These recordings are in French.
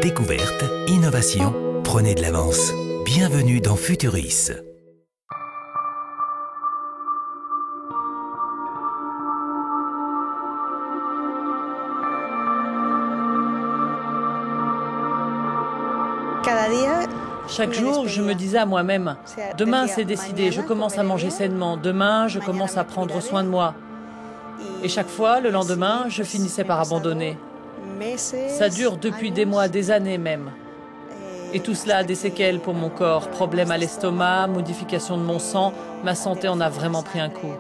Découverte, innovation, prenez de l'avance. Bienvenue dans Futuris. Chaque jour, je me disais à moi-même, demain c'est décidé, je commence à manger sainement, demain je commence à prendre soin de moi. Et chaque fois, le lendemain, je finissais par abandonner. Ça dure depuis des mois, des années même. Et tout cela a des séquelles pour mon corps, problèmes à l'estomac, modification de mon sang, ma santé en a vraiment pris un coup.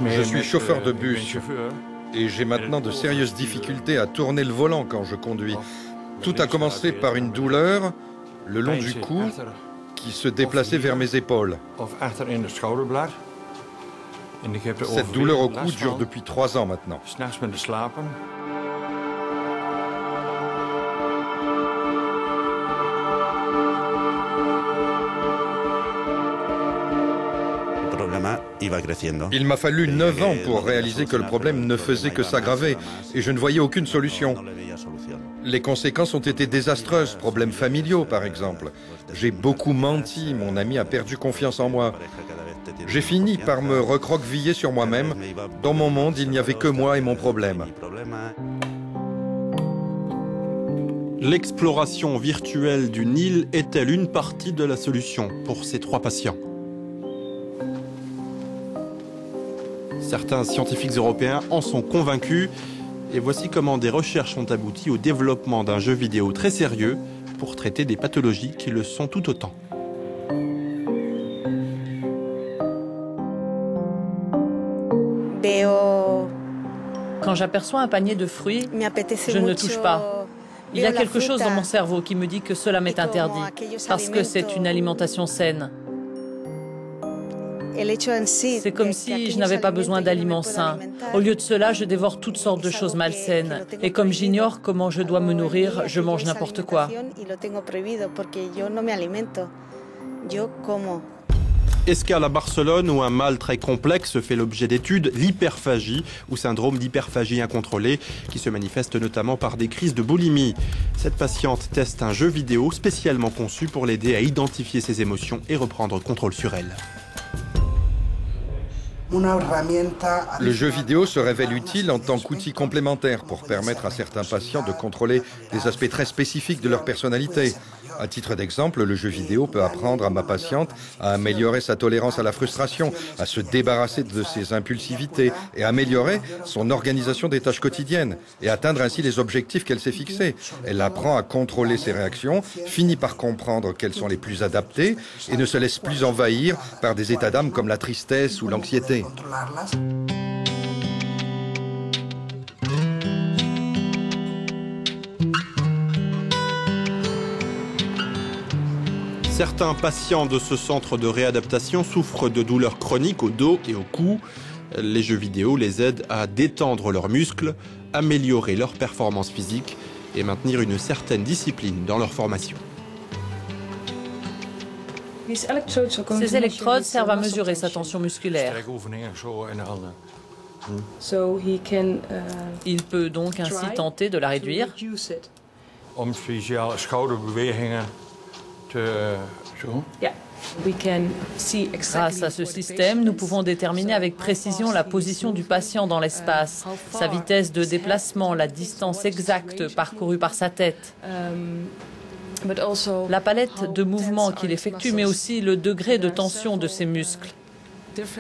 Je suis chauffeur de bus et j'ai maintenant de sérieuses difficultés à tourner le volant quand je conduis. Tout a commencé par une douleur le long du cou qui se déplaçait vers mes épaules. Cette douleur au cou dure depuis 3 ans maintenant. Il m'a fallu 9 ans pour réaliser que le problème ne faisait que s'aggraver et je ne voyais aucune solution. Les conséquences ont été désastreuses, problèmes familiaux par exemple. J'ai beaucoup menti, mon ami a perdu confiance en moi. J'ai fini par me recroqueviller sur moi-même. Dans mon monde, il n'y avait que moi et mon problème. L'exploration virtuelle d'une île est-elle une partie de la solution pour ces 3 patients? Certains scientifiques européens en sont convaincus et voici comment des recherches ont abouti au développement d'un jeu vidéo très sérieux pour traiter des pathologies qui le sont tout autant. Quand j'aperçois un panier de fruits, je ne touche pas. Il y a quelque chose dans mon cerveau qui me dit que cela m'est interdit, parce que c'est une alimentation saine. C'est comme si je n'avais pas besoin d'aliments sains. Au lieu de cela, je dévore toutes sortes de choses malsaines. Et comme j'ignore comment je dois me nourrir, je mange n'importe quoi. Escale à Barcelone où un mal très complexe fait l'objet d'études, l'hyperphagie ou syndrome d'hyperphagie incontrôlée qui se manifeste notamment par des crises de boulimie. Cette patiente teste un jeu vidéo spécialement conçu pour l'aider à identifier ses émotions et reprendre contrôle sur elle. Le jeu vidéo se révèle utile en tant qu'outil complémentaire pour permettre à certains patients de contrôler des aspects très spécifiques de leur personnalité. À titre d'exemple, le jeu vidéo peut apprendre à ma patiente à améliorer sa tolérance à la frustration, à se débarrasser de ses impulsivités et à améliorer son organisation des tâches quotidiennes et atteindre ainsi les objectifs qu'elle s'est fixés. Elle apprend à contrôler ses réactions, finit par comprendre quelles sont les plus adaptées et ne se laisse plus envahir par des états d'âme comme la tristesse ou l'anxiété. Certains patients de ce centre de réadaptation souffrent de douleurs chroniques au dos et au cou. Les jeux vidéo les aident à détendre leurs muscles, améliorer leur performance physique et maintenir une certaine discipline dans leur formation. Ces électrodes servent à mesurer sa tension musculaire. Il peut donc ainsi tenter de la réduire. Grâce à ce système, nous pouvons déterminer avec précision la position du patient dans l'espace, sa vitesse de déplacement, la distance exacte parcourue par sa tête, la palette de mouvements qu'il effectue, mais aussi le degré de tension de ses muscles.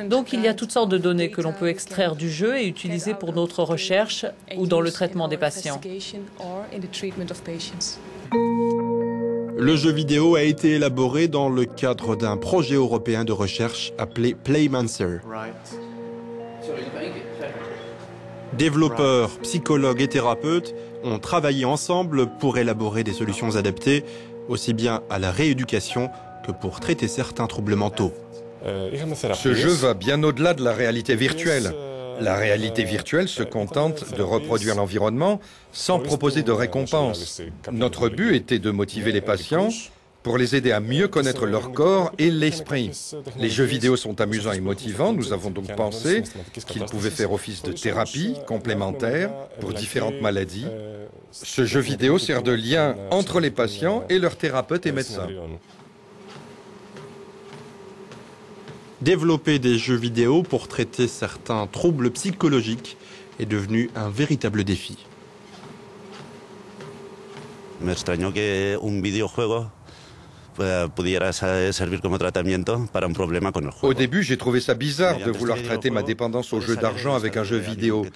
Donc il y a toutes sortes de données que l'on peut extraire du jeu et utiliser pour notre recherche ou dans le traitement des patients. Le jeu vidéo a été élaboré dans le cadre d'un projet européen de recherche appelé Playmancer. Développeurs, psychologues et thérapeutes ont travaillé ensemble pour élaborer des solutions adaptées, aussi bien à la rééducation que pour traiter certains troubles mentaux. Ce jeu va bien au-delà de la réalité virtuelle. La réalité virtuelle se contente de reproduire l'environnement sans proposer de récompense. Notre but était de motiver les patients pour les aider à mieux connaître leur corps et l'esprit. Les jeux vidéo sont amusants et motivants. Nous avons donc pensé qu'ils pouvaient faire office de thérapie complémentaire pour différentes maladies. Ce jeu vidéo sert de lien entre les patients et leurs thérapeutes et médecins. Développer des jeux vidéo pour traiter certains troubles psychologiques est devenu un véritable défi. Me extrañó que un videojuego pudiera servir como tratamiento para un problema con el juego. Au début, j'ai trouvé ça bizarre de vouloir traiter ma dépendance aux jeux d'argent avec un jeu vidéo.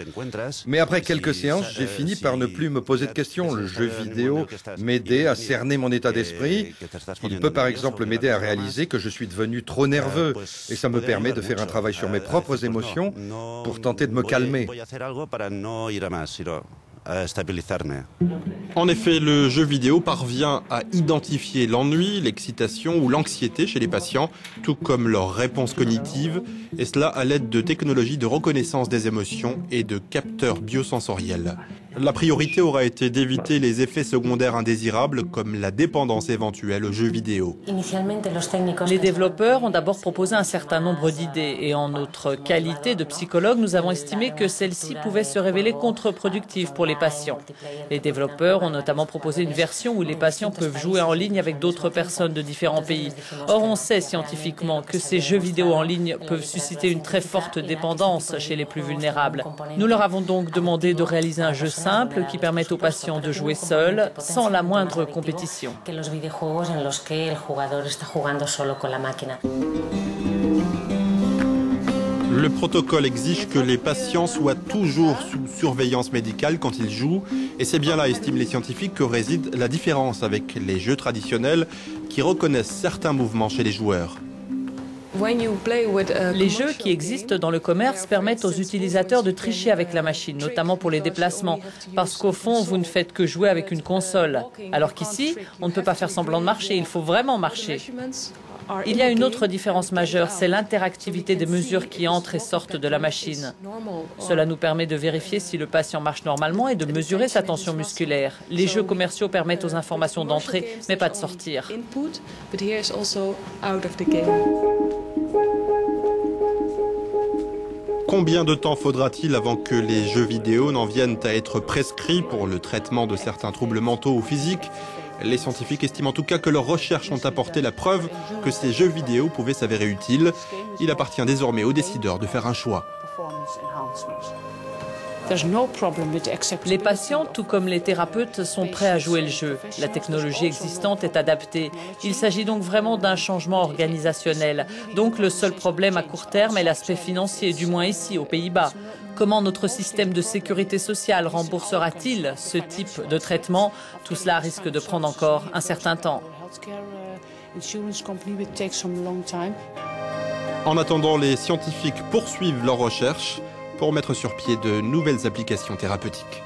Mais après quelques séances, j'ai fini par ne plus me poser de questions. Le jeu vidéo m'aidait à cerner mon état d'esprit. Il peut par exemple m'aider à réaliser que je suis devenu trop nerveux. Et ça me permet de faire un travail sur mes propres émotions pour tenter de me calmer. En effet, le jeu vidéo parvient à identifier l'ennui, l'excitation ou l'anxiété chez les patients, tout comme leurs réponses cognitives, et cela à l'aide de technologies de reconnaissance des émotions et de capteurs biosensoriels. La priorité aura été d'éviter les effets secondaires indésirables comme la dépendance éventuelle aux jeux vidéo. Les développeurs ont d'abord proposé un certain nombre d'idées et en notre qualité de psychologue, nous avons estimé que celles-ci pouvaient se révéler contre-productives pour les patients. Les développeurs ont notamment proposé une version où les patients peuvent jouer en ligne avec d'autres personnes de différents pays. Or, on sait scientifiquement que ces jeux vidéo en ligne peuvent susciter une très forte dépendance chez les plus vulnérables. Nous leur avons donc demandé de réaliser un jeu simple qui permette aux patients de jouer seuls, sans la moindre compétition. Le protocole exige que les patients soient toujours sous surveillance médicale quand ils jouent, et c'est bien là, estiment les scientifiques, que réside la différence avec les jeux traditionnels qui reconnaissent certains mouvements chez les joueurs. Les jeux qui existent dans le commerce permettent aux utilisateurs de tricher avec la machine, notamment pour les déplacements, parce qu'au fond, vous ne faites que jouer avec une console. Alors qu'ici, on ne peut pas faire semblant de marcher, il faut vraiment marcher. Il y a une autre différence majeure, c'est l'interactivité des mesures qui entrent et sortent de la machine. Cela nous permet de vérifier si le patient marche normalement et de mesurer sa tension musculaire. Les jeux commerciaux permettent aux informations d'entrer, mais pas de sortir. Combien de temps faudra-t-il avant que les jeux vidéo n'en viennent à être prescrits pour le traitement de certains troubles mentaux ou physiques ? Les scientifiques estiment en tout cas que leurs recherches ont apporté la preuve que ces jeux vidéo pouvaient s'avérer utiles. Il appartient désormais aux décideurs de faire un choix. Les patients, tout comme les thérapeutes, sont prêts à jouer le jeu. La technologie existante est adaptée. Il s'agit donc vraiment d'un changement organisationnel. Donc le seul problème à court terme est l'aspect financier, du moins ici, aux Pays-Bas. Comment notre système de sécurité sociale remboursera-t-il ce type de traitement? Tout cela risque de prendre encore un certain temps. En attendant, les scientifiques poursuivent leurs recherches pour mettre sur pied de nouvelles applications thérapeutiques.